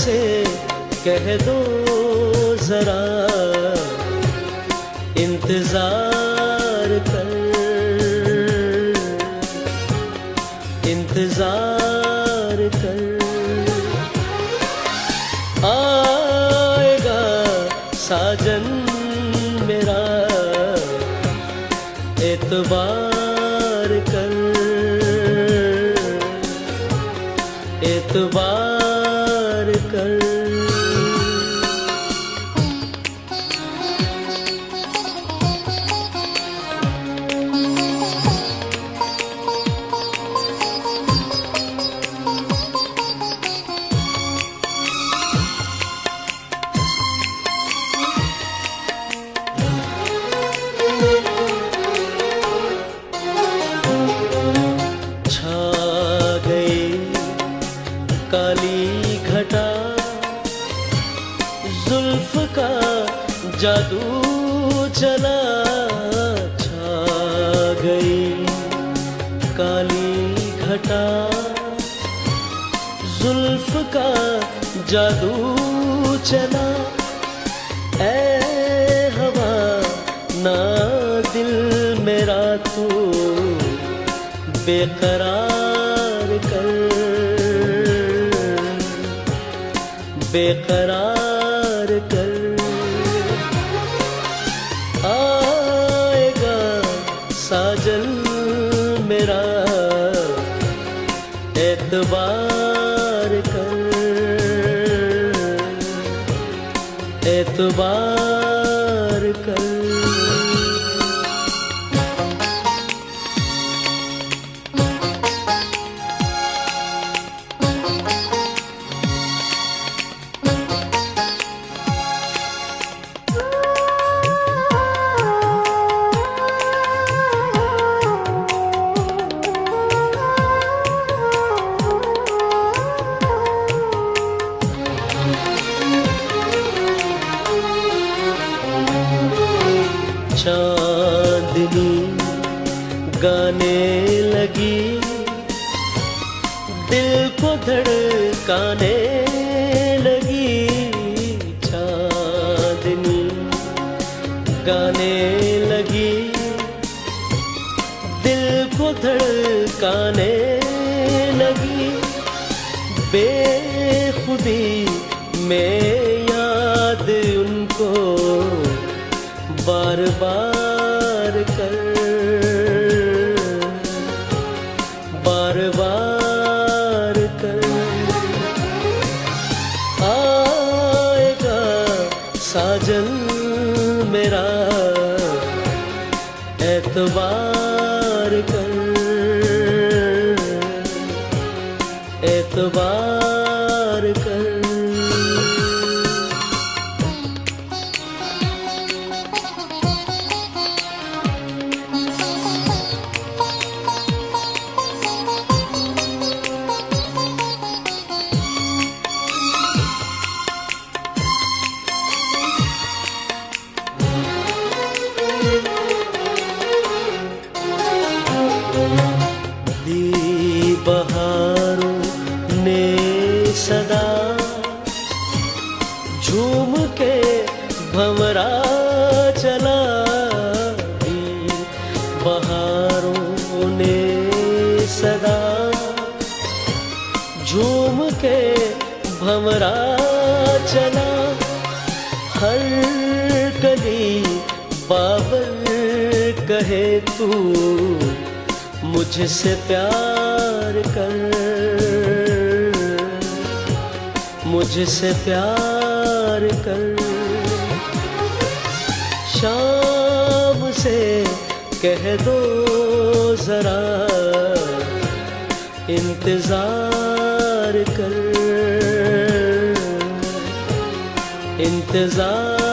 से कह दो जरा इंतजार कर, इंतजार कर। आएगा साजन मेरा, एतबार कर, एतबार कर। काली घटा जुल्फ का जादू चला, छा गई काली घटा जुल्फ का जादू चला। ऐ हवा ना दिल मेरा तू बेकरार कर, बेकरार कर। आएगा साजन मेरा, एतबार कर, एतबार कर। चांदनी गाने लगी, दिल को धड़काने लगी। चांदनी गाने लगी, दिल को धड़काने लगी। बेखुदी में याद उनको बार बार कर, बार बार कर। आएगा साजन मेरा, एतबार कर, एतबार कर। दी बहारों ने सदा झूम के भंवरा चला। दी बहारों ने सदा झूम के भंवरा चला। हर कली बाबर कहे तू मुझसे प्यार कर, मुझसे प्यार कर। शाम से कह दो जरा इंतजार कर, इंतजार